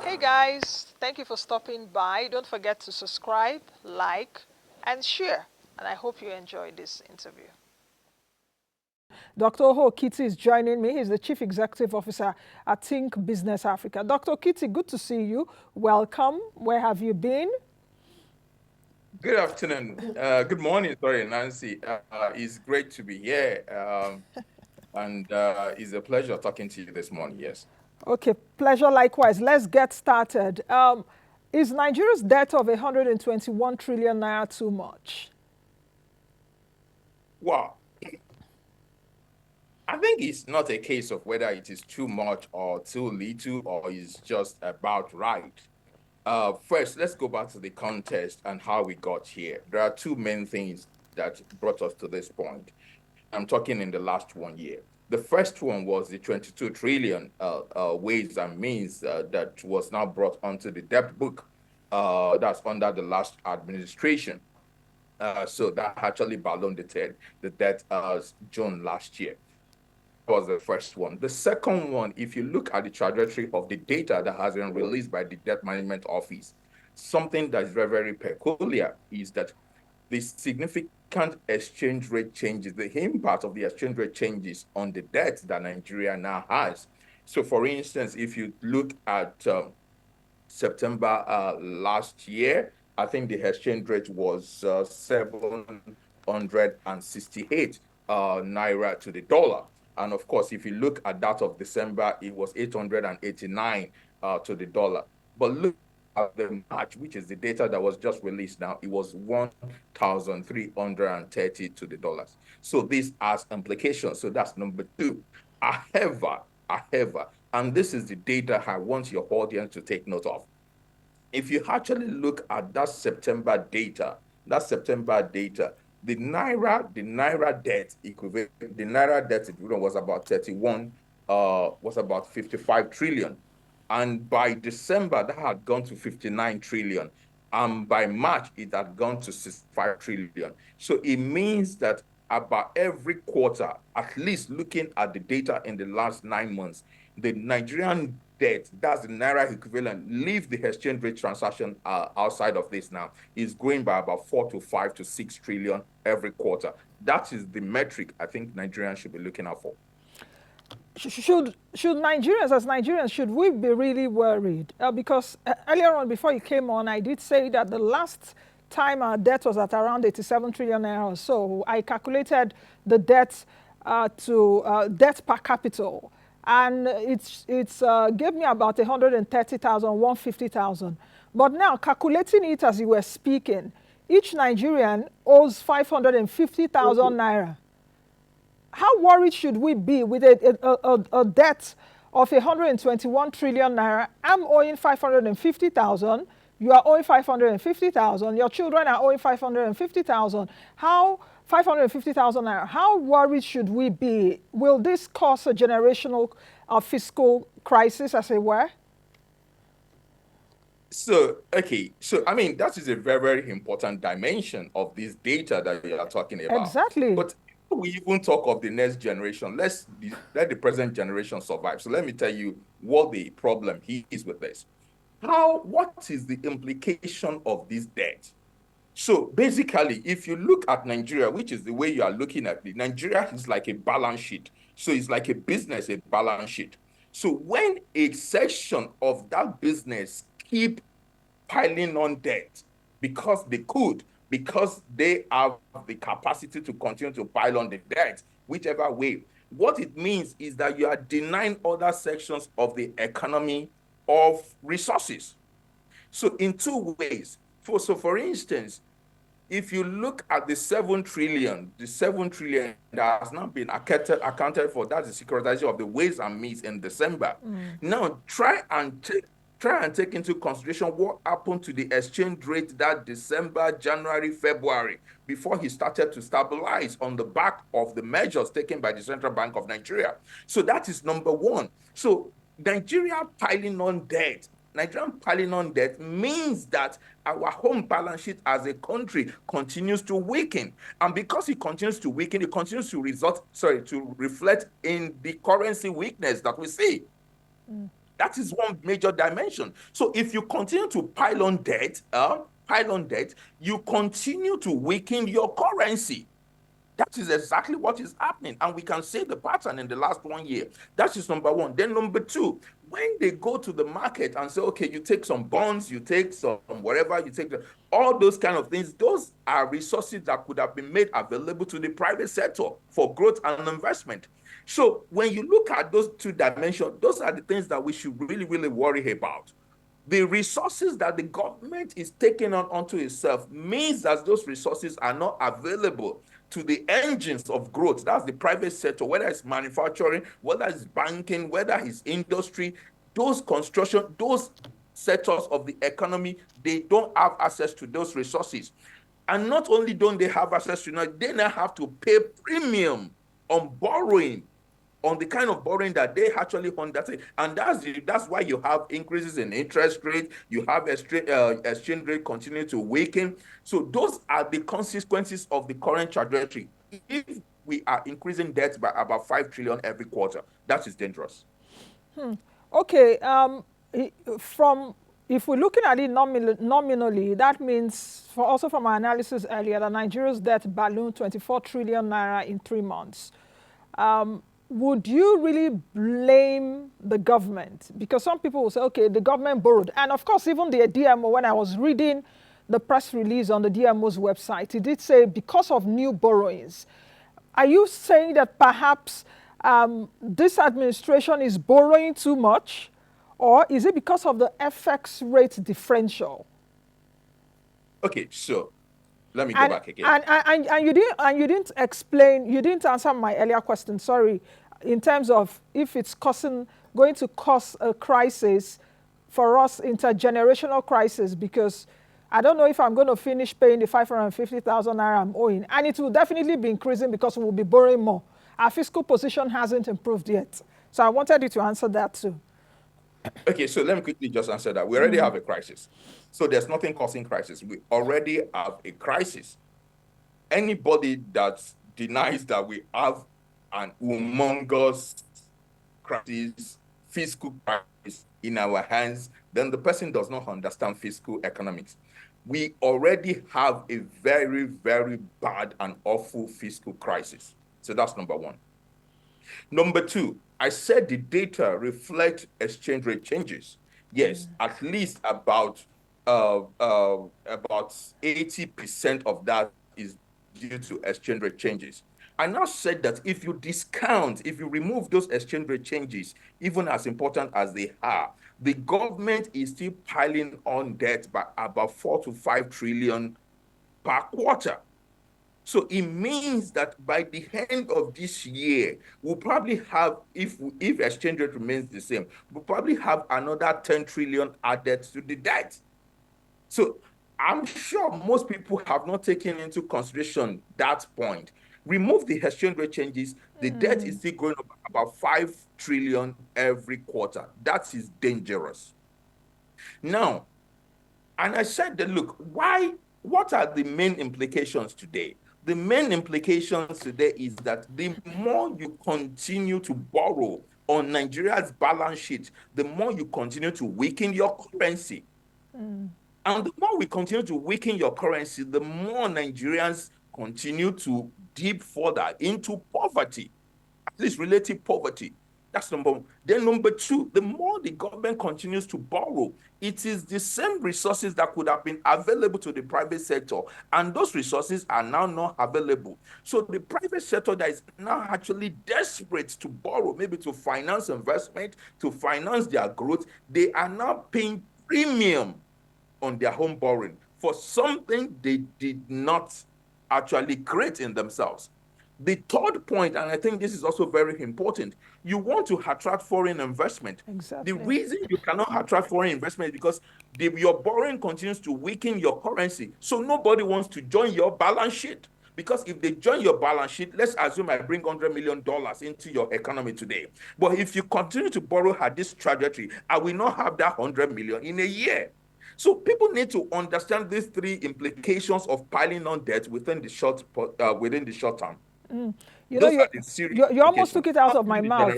Hey guys, thank you for stopping by. Don't forget to subscribe, like, and share. And I hope you enjoyed this interview. Dr. Oho Kitty is joining me. He's the Chief Executive Officer at Think Business Africa. Dr. Kitty, good to see you. Welcome. Where have you been? Good afternoon. Good morning, sorry, Nancy. It's great to be here. And it's a pleasure talking to you this morning. Yes. Okay, pleasure likewise. Let's get started. Is Nigeria's debt of 121 trillion naira too much? Well, I think it's not a case of whether it is too much or too little or is just about right. First, let's go back to the context and how we got here. There are two main things that brought us to this point. I'm talking in the last 1 year. The first one was the 22 trillion ways and means that was now brought onto the debt book that's under the last administration. So that actually ballooned the debt June last year. Was the first one. The second one, if you look at the trajectory of the data that has been released by the Debt Management Office, something that is very, very peculiar is that the significant exchange rate changes, the impact of the exchange rate changes on the debt that Nigeria now has. So, for instance, if you look at September last year, I think the exchange rate was 768 naira to the dollar. And of course, if you look at that of December, it was 889 to the dollar. But look at the March, which is the data that was just released now, it was 1,330 to the dollars. So this has implications. So that's number two. However, and this is the data I want your audience to take note of. If you actually look at that September data, the naira debt equivalent, the naira debt equivalent was about 55 trillion. And by December, that had gone to 59 trillion. And by March, it had gone to 65 trillion. So it means that about every quarter, at least looking at the data in the last 9 months, the Nigerian debt, that's the naira equivalent, leave the exchange rate transaction outside of this now, is growing by about 4 to 5 to 6 trillion every quarter. That is the metric I think Nigerians should be looking out for. Should Nigerians, as Nigerians, should we be really worried? Because earlier on, before you came on, I did say that the last time our debt was at around 87 trillion naira or so. I calculated the debt to debt per capita, and it's gave me about 130,000, 150,000. But now, calculating it as you were speaking, each Nigerian owes 550,000 naira. How worried should we be with a debt of 121 trillion naira? I'm owing 550,000. You are owing 550,000. Your children are owing 550,000. How 550,000 naira? How worried should we be? Will this cause a generational fiscal crisis, as it were? So, okay. So, I mean, that is a very, very important dimension of this data that we are talking about. Exactly. But before we even talk of the next generation, let the present generation survive. So let me tell you what the problem is with this. What is the implication of this debt? So basically, if you look at Nigeria, which is the way you are looking at it, Nigeria is like a balance sheet. So it's like a business, a balance sheet. So when a section of that business keep piling on debt because they could, because they have the capacity to continue to pile on the debt, whichever way, what it means is that you are denying other sections of the economy of resources. So in two ways. For instance, if you look at the 7 trillion that has now been accounted for, that's the securitization of the ways and means in December. Now try and take into consideration what happened to the exchange rate that December, January, February, before he started to stabilize on the back of the measures taken by the Central Bank of Nigeria. So that is number one. So Nigerian piling on debt means that our home balance sheet as a country continues to weaken. And because it continues to weaken, it continues to reflect in the currency weakness that we see. That is one major dimension. So if you continue to pile on debt, you continue to weaken your currency. That is exactly what is happening. And we can see the pattern in the last 1 year. That is number one. Then number two, when they go to the market and say, okay, you take some bonds, you take some whatever, all those kind of things, those are resources that could have been made available to the private sector for growth and investment. So when you look at those two dimensions, those are the things that we should really, really worry about. The resources that the government is taking on onto itself means that those resources are not available to the engines of growth. That's the private sector, whether it's manufacturing, whether it's banking, whether it's industry, those construction, those sectors of the economy, they don't have access to those resources. And not only don't they have access to it, they now have to pay premium on borrowing, on the kind of borrowing that they actually undertake. And that's why you have increases in interest rate, you have exchange rate continue to weaken. So those are the consequences of the current trajectory. If we are increasing debt by about 5 trillion every quarter, that is dangerous. Okay, if we're looking at it nominally, that means, also from our analysis earlier, that Nigeria's debt ballooned 24 trillion naira in 3 months. Would you really blame the government? Because some people will say, okay, the government borrowed. And of course, even the DMO, when I was reading the press release on the DMO's website, it did say because of new borrowings. Are you saying that perhaps this administration is borrowing too much? Or is it because of the FX rate differential? Okay, so let me go back again. And you didn't explain, you didn't answer my earlier question, sorry, in terms of if it's going to cause a crisis for us, intergenerational crisis, because I don't know if I'm going to finish paying the 550,000 naira I'm owing. And it will definitely be increasing because we'll be borrowing more. Our fiscal position hasn't improved yet. So I wanted you to answer that too. Okay, so let me quickly just answer that. We already have a crisis. So there's nothing causing crisis. We already have a crisis. Anybody that denies that we have an humongous crisis, fiscal crisis in our hands, then the person does not understand fiscal economics. We already have a very, very bad and awful fiscal crisis. So that's number one. Number two, I said the data reflect exchange rate changes. Yes, at least about 80% of that is due to exchange rate changes. I now said that if you remove those exchange rate changes, even as important as they are, the government is still piling on debt by about 4 to 5 trillion per quarter. So it means that by the end of this year, we'll probably have, if exchange rate remains the same, we'll probably have another 10 trillion added to the debt. So I'm sure most people have not taken into consideration that point. Remove the exchange rate changes, the debt is still going up about 5 trillion every quarter. That is dangerous. Now, and I said that, look, what are the main implications today? The main implications today is that the more you continue to borrow on Nigeria's balance sheet, the more you continue to weaken your currency. And the more we continue to weaken your currency, the more Nigerians continue to dip further into poverty, at least relative poverty. That's number one. Then number two, the more the government continues to borrow, it is the same resources that could have been available to the private sector, and those resources are now not available. So the private sector that is now actually desperate to borrow, maybe to finance investment, to finance their growth, they are now paying premium on their home borrowing for something they did not actually create in themselves. The third point, and I think this is also very important, you want to attract foreign investment. Exactly. The reason you cannot attract foreign investment is because your borrowing continues to weaken your currency. So nobody wants to join your balance sheet. Because if they join your balance sheet, let's assume I bring $100 million into your economy today. But if you continue to borrow at this trajectory, I will not have that 100 million in a year. So people need to understand these three implications of piling on debt within the short term. You know, you almost took it out of my mouth.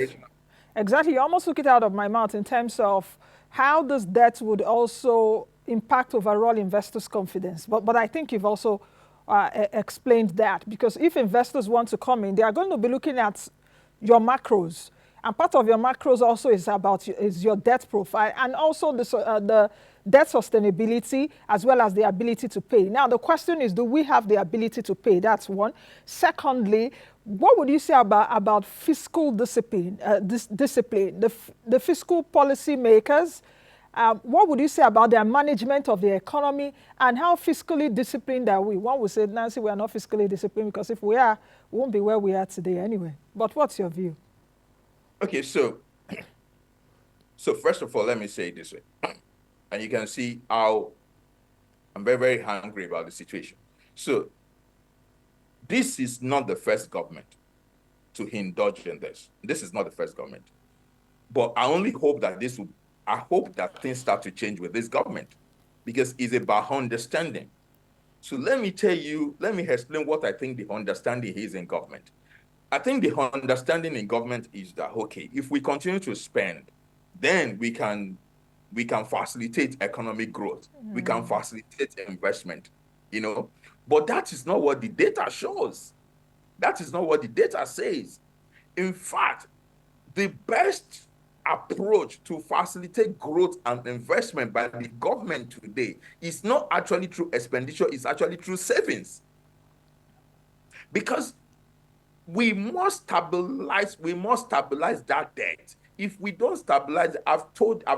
Exactly. You almost took it out of my mouth in terms of how this debt would also impact overall investors' confidence. But I think you've also explained that, because if investors want to come in, they are going to be looking at your macros. And part of your macros also is your debt profile, and also the debt sustainability, as well as the ability to pay. Now, the question is, do we have the ability to pay? That's one. Secondly, what would you say about fiscal discipline? The fiscal policy makers, what would you say about their management of the economy, and how fiscally disciplined are we? One would say, Nancy, we are not fiscally disciplined, because if we are, we won't be where we are today anyway. But what's your view? Okay, so first of all, let me say it this way, and you can see how I'm very, very hungry about the situation. So this is not the first government to indulge in this. This is not the first government. But I only hope that I hope that things start to change with this government, because it's about understanding. So let me explain what I think the understanding is in government. I think the understanding in government is that, okay, if we continue to spend, then we can facilitate economic growth. We can facilitate investment, But that is not what the data shows. That is not what the data says. In fact, the best approach to facilitate growth and investment by the government today is not actually through expenditure, it's actually through savings. Because we must stabilize that debt. If we don't stabilize, I've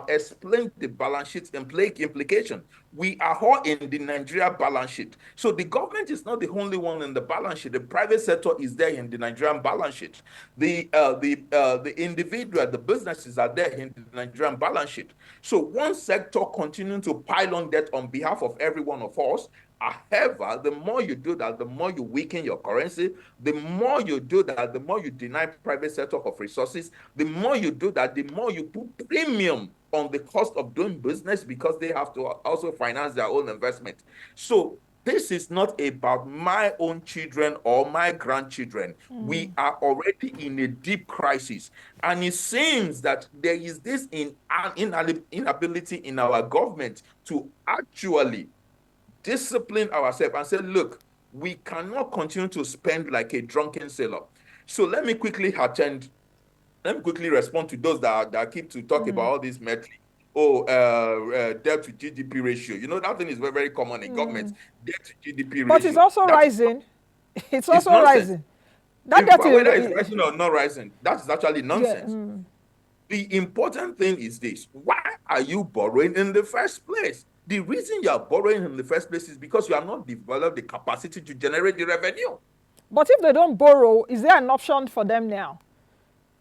explained the balance sheet implication. We are all in the Nigeria balance sheet. So the government is not the only one in the balance sheet. The private sector is there in the Nigerian balance sheet. The individual, the businesses are there in the Nigerian balance sheet. So one sector continuing to pile on debt on behalf of every one of us. However, the more you do that, the more you weaken your currency. The more you do that, the more you deny private sector of resources. The more you do that, the more you put premium on the cost of doing business, because they have to also finance their own investment. So this is not about my own children or my grandchildren. We are already in a deep crisis. And it seems that there is this inability in our government to actually discipline ourselves and say, look, we cannot continue to spend like a drunken sailor. So let me quickly respond to those that keep to talk about all these metrics. Debt to GDP ratio. That thing is very, very common in government. Debt to GDP ratio. But it's also rising. It's also rising. That debt, whether it's rising or not rising, that is actually nonsense. Yeah. The important thing is this: why are you borrowing in the first place? The reason you are borrowing in the first place is because you have not developed the capacity to generate the revenue. But if they don't borrow, is there an option for them now?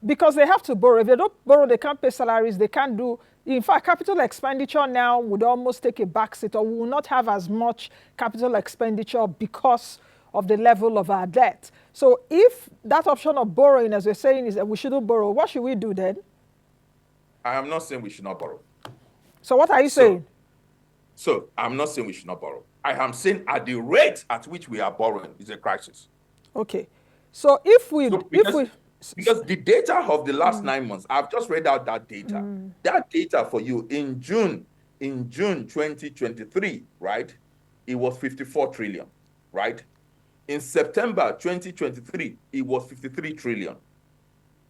Because they have to borrow. If they don't borrow, they can't pay salaries, they can't do. In fact, capital expenditure now would almost take a backseat, or we will not have as much capital expenditure because of the level of our debt. So if that option of borrowing, as we're saying, is that we shouldn't borrow, what should we do then? I am not saying we should not borrow. So what are you saying? So I'm not saying we should not borrow. I am saying at the rate at which we are borrowing is a crisis. Okay. So because the data of the last 9 months, I've just read out that data. That data for you in June 2023, right? It was 54 trillion, right? In September 2023, it was 53 trillion.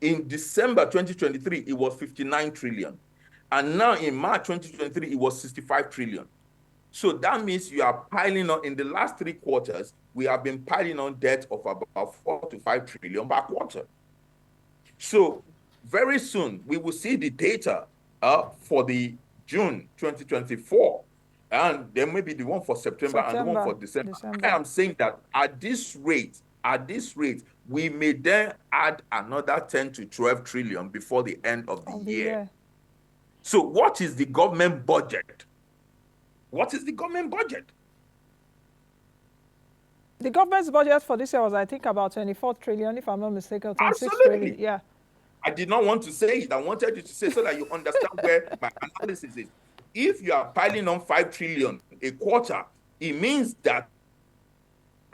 In December 2023, it was 59 trillion. And now in March 2023, it was 65 trillion. So that means you are piling on, in the last 3 quarters, we have been piling on debt of about 4 to 5 trillion per quarter. So very soon, we will see the data for the June 2024, and then maybe the one for September and the one for December. I am saying that at this rate, we may then add another 10 to 12 trillion before the end of the year. So what is the government budget? What is the government budget? The government's budget for this year was, I think, about 24 trillion, if I'm not mistaken, 26 Absolutely. trillion. Yeah. I did not want to say it. I wanted you to say so that you understand where my analysis is. If you are piling on 5 trillion a quarter, it means that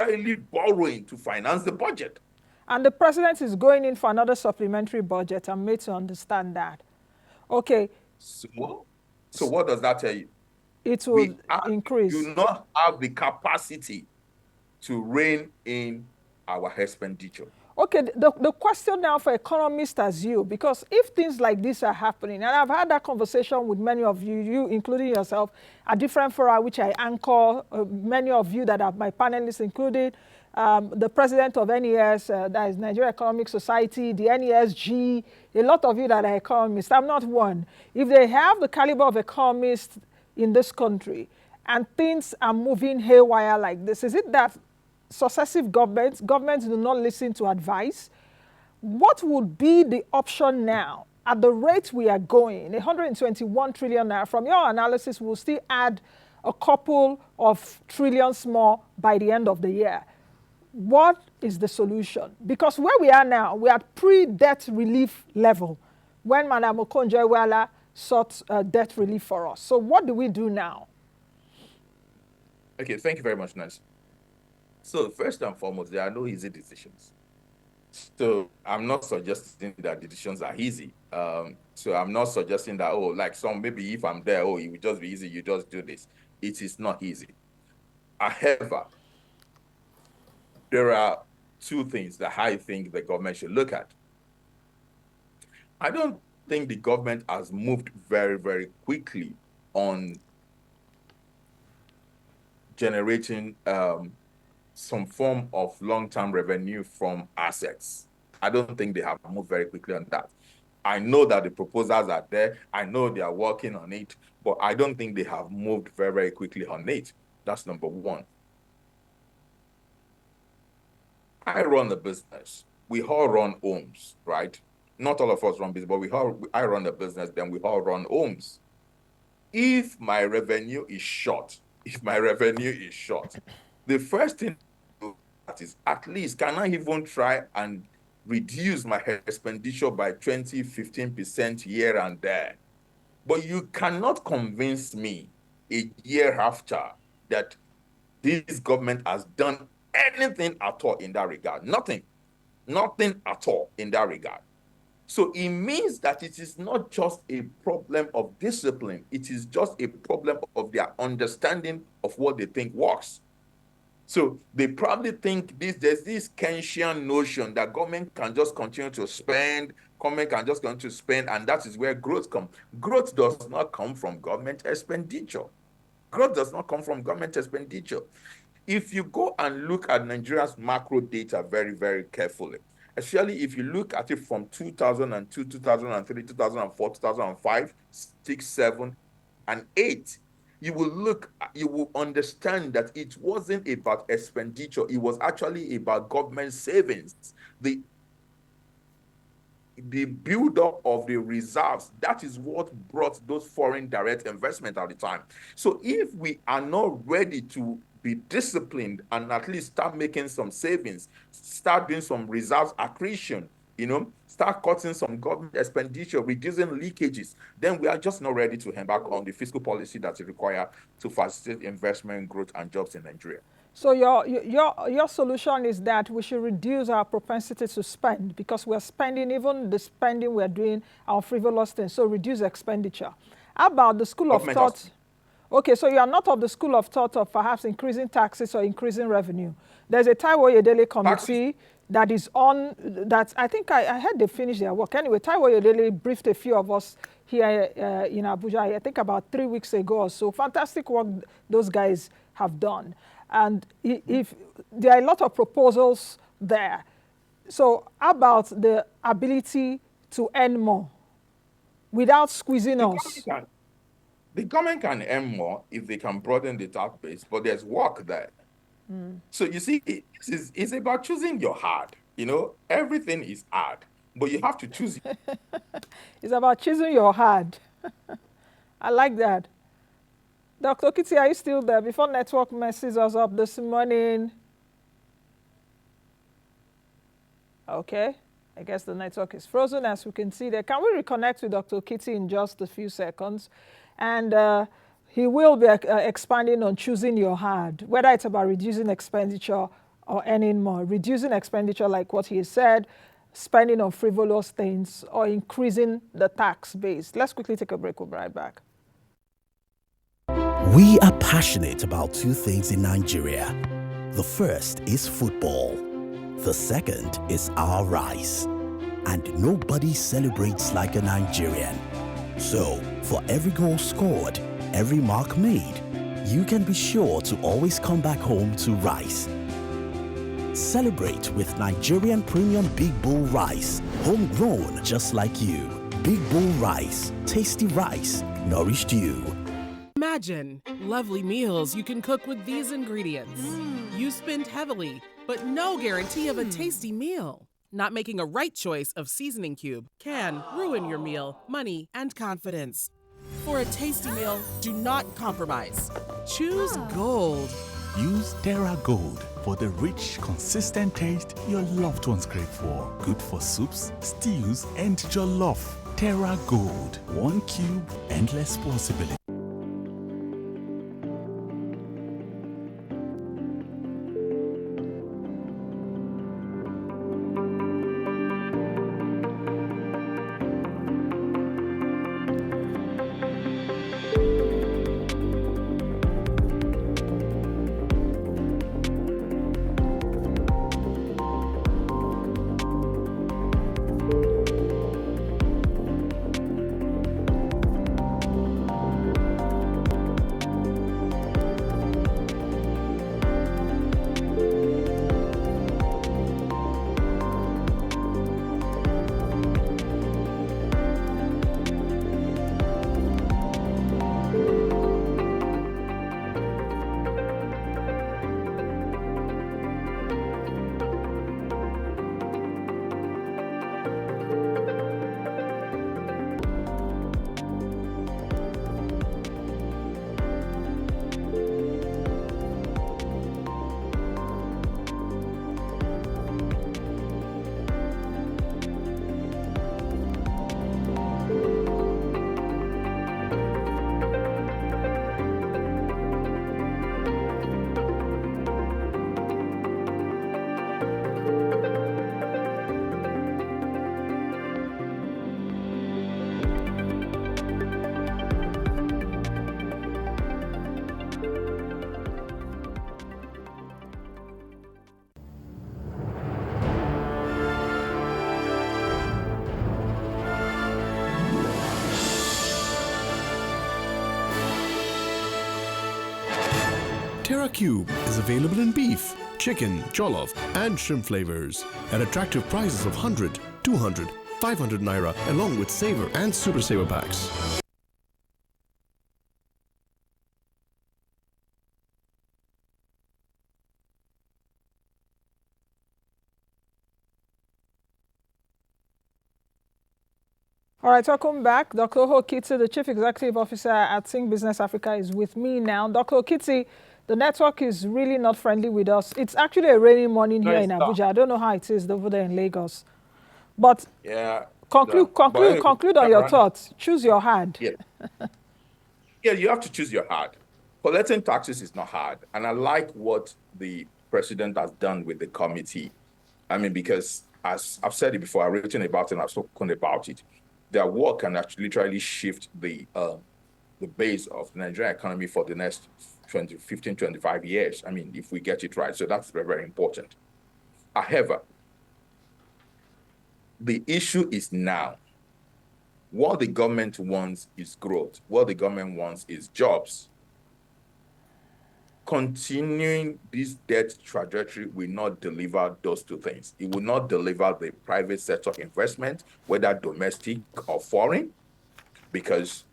you're really borrowing to finance the budget. And the president is going in for another supplementary budget. I'm made to understand that. Okay. So what does that tell you? It will increase. Do not have the capacity to rein in our expenditure. Okay, the question now for economists as you, because if things like this are happening, and I've had that conversation with many of you including yourself, at different fora which I anchor, many of you that are my panelists included, the president of NES, that is Nigerian Economic Society, the NESG, a lot of you that are economists. I'm not one. If they have the caliber of economists in this country and things are moving haywire like this, is it that successive governments do not listen to advice? What would be the option now? At the rate we are going, 121 trillion naira, from your analysis, we'll still add a couple of trillions more by the end of the year. What is the solution? Because where we are now, we are pre-debt relief level when Madam Okonjo-Iweala sought debt relief for us. So what do we do now? Okay, thank you very much, Nancy. So first and foremost, there are no easy decisions. So I'm not suggesting that the decisions are easy. So I'm not suggesting that, oh, like maybe if I'm there, oh, it will just be easy, you just do this. It is not easy. However, there are two things that I think the government should look at. I don't think the government has moved very, very quickly on generating some form of long-term revenue from assets. I don't think they have moved very quickly on that. I know that the proposals are there. I know they are working on it, but I don't think they have moved very, very quickly on it. That's number one. I run a business. We all run homes, right? Not all of us run business, but I run a business, then we all run homes. If my revenue is short, the first thing that is, at least, can I even try and reduce my expenditure by 15% here and there? But you cannot convince me a year after that this government has done anything at all in that regard. Nothing at all in that regard. So it means that it is not just a problem of discipline. It is just a problem of their understanding of what they think works. So they probably think there's this Keynesian notion that government can just continue to spend, and that is where growth comes. Growth does not come from government expenditure. If you go and look at Nigeria's macro data very, very carefully, especially if you look at it from 2002, 2003, 2004, 2005, 6, 7, and 8, you will understand that it wasn't about expenditure. It was actually about government savings. The build-up of the reserves, that is what brought those foreign direct investment at the time. So if we are not ready to be disciplined and at least start making some savings, start doing some reserves accretion, start cutting some government expenditure, reducing leakages, then we are just not ready to embark on the fiscal policy that's required to facilitate investment, growth, and jobs in Nigeria. So your solution is that we should reduce our propensity to spend, because we're spending, even the spending we're doing, our frivolous things, so reduce expenditure. How about the school of thought? Okay, so you are not of the school of thought of perhaps increasing taxes or increasing revenue. There's a Taiwo Oyedele committee that is on, that I think I heard they finished their work. Anyway, Taiwo Oyedele briefed a few of us here in Abuja, I think about 3 weeks ago or so. Fantastic work those guys have done. And if there are a lot of proposals there. So how about the ability to earn more without squeezing us? The government can earn more if they can broaden the tax base, but there's work there. So you see, it's about choosing your hard. Everything is hard, but you have to choose it. It's about choosing your hard. I like that. Dr. Kitty, are you still there? Before network messes us up this morning. Okay, I guess the network is frozen, as we can see there. Can we reconnect with Dr. Kitty in just a few seconds? And he will be expanding on choosing your hard, whether it's about reducing expenditure or earning more, reducing expenditure like what he said, spending on frivolous things, or increasing the tax base. Let's quickly take a break. We'll be right back. We are passionate about two things in Nigeria. The first is football. The second is our rice. And nobody celebrates like a Nigerian. So, for every goal scored, every mark made, you can be sure to always come back home to rice. Celebrate with Nigerian Premium Big Bull Rice, homegrown just like you. Big Bull Rice, tasty rice, nourished you. Imagine lovely meals you can cook with these ingredients. You spend heavily, but no guarantee of a tasty meal. Not making a right choice of seasoning cube can ruin your meal, money, and confidence. For a tasty meal, do not compromise. Choose Gold. Use Terra Gold for the rich, consistent taste your loved ones crave for. Good for soups, stews, and jollof. Terra Gold. One cube, endless possibility. Terra Cube is available in beef, chicken, jollof, and shrimp flavors at attractive prices of 100, 200, 500 naira, along with saver and super saver packs. All right, welcome back. Dr. Okiti, the Chief Executive Officer at Think Business Africa, is with me now. Dr. Okiti, the network is really not friendly with us. It's actually a rainy morning here in Abuja. I don't know how it is over there in Lagos. But Yeah. conclude on your thoughts. Choose your hard. Yeah. Yeah, you have to choose your hard. Collecting taxes is not hard. And I like what the president has done with the committee. I mean, because as I've said it before, I've written about it and I've spoken about it. Their work can actually literally shift the base of the Nigerian economy for the next 15, 25 years. I mean, if we get it right. So that's very, very important. However, the issue is now. What the government wants is growth. What the government wants is jobs. Continuing this debt trajectory will not deliver those two things. It will not deliver the private sector investment, whether domestic or foreign, because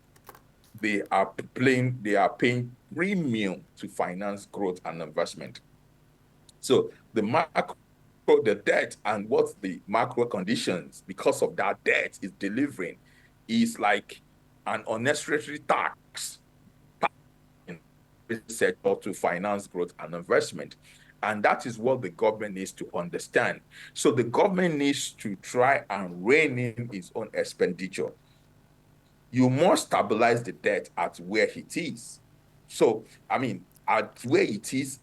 they are paying premium to finance growth and investment. So the debt and what the macro conditions because of that debt is delivering is like an unnecessary tax in the sector to finance growth and investment. And that is what the government needs to understand. So the government needs to try and rein in its own expenditure. You must stabilize the debt at where it is. So, I mean, at where it is,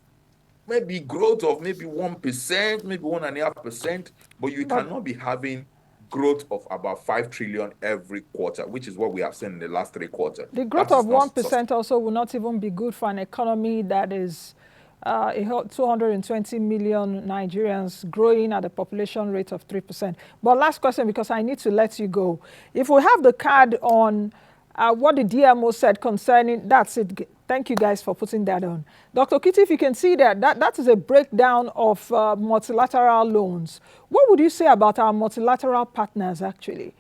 maybe growth of maybe 1%, maybe 1.5%, but you But cannot be having growth of about 5 trillion every quarter, which is what we have seen in the last 3 quarters. the growth That of is not sustainable. 1% also will not even be good for an economy that is 220 million Nigerians growing at a population rate of 3%. But last question, because I need to let you go. If we have the card on what the DMO said concerning, that's it. Thank you guys for putting that on. Dr. Kitty, if you can see that is a breakdown of multilateral loans. What would you say about our multilateral partners actually?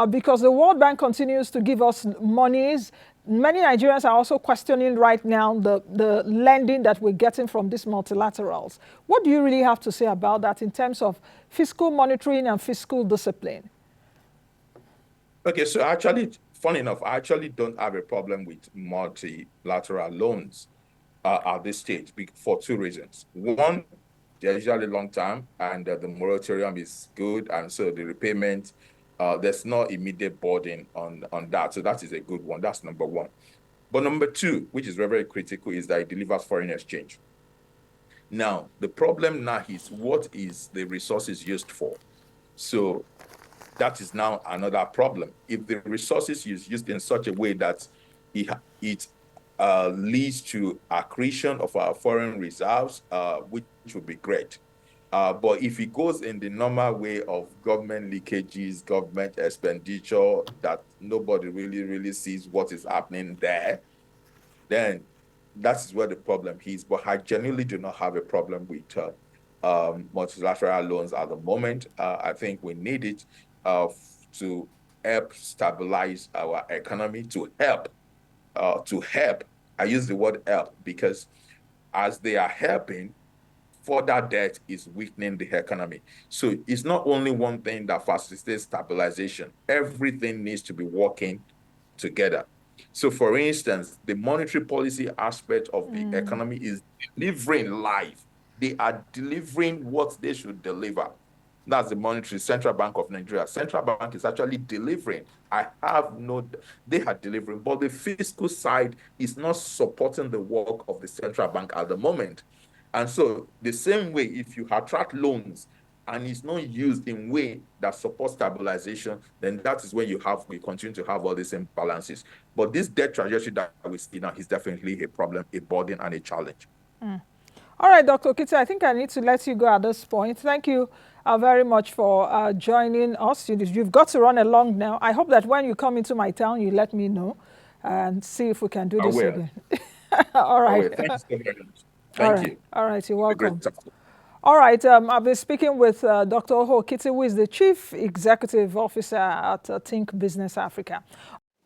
Because the World Bank continues to give us monies. Many Nigerians are also questioning right now the lending that we're getting from these multilaterals. What do you really have to say about that in terms of fiscal monitoring and fiscal discipline? Okay, so actually, funny enough, I actually don't have a problem with multilateral loans at this stage for two reasons. One, they're usually long term, and the moratorium is good, and so the repayment, there's no immediate burden on that. So that is a good one. That's number one. But number two, which is very, very critical, is that it delivers foreign exchange. Now, the problem now is what is the resources used for? So that is now another problem. If the resources is used in such a way that it leads to accretion of our foreign reserves, which would be great. But if it goes in the normal way of government leakages, government expenditure, that nobody really sees what is happening there, then that's where the problem is. But I genuinely do not have a problem with multilateral loans at the moment. I think we need it to help stabilize our economy, to help. I use the word help because as they are helping, further debt is weakening the economy. So it's not only one thing that facilitates stabilization. Everything needs to be working together. So for instance, the monetary policy aspect of the economy is delivering life. They are delivering what they should deliver. That's the monetary Central Bank of Nigeria. Central Bank is actually delivering. They are delivering, but the fiscal side is not supporting the work of the Central Bank at the moment. And so the same way, if you attract loans and it's not used in a way that supports stabilization, then that is when we continue to have all these imbalances. But this debt trajectory that we see now is definitely a problem, a burden, and a challenge. All right, Dr. Kitty, I think I need to let you go at this point. Thank you very much for joining us. You've got to run along now. I hope that when you come into my town, you let me know and see if we can do this again. All right. Thank you so very much. Thank you. All right, you're welcome. All right, I've been speaking with Dr. Oho Kitty, who is the Chief Executive Officer at Think Business Africa.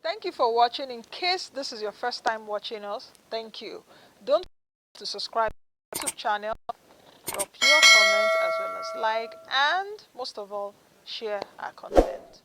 Thank you for watching. In case this is your first time watching us, thank you. Don't forget to subscribe to our YouTube channel, drop your comments as well as like, and most of all, share our content.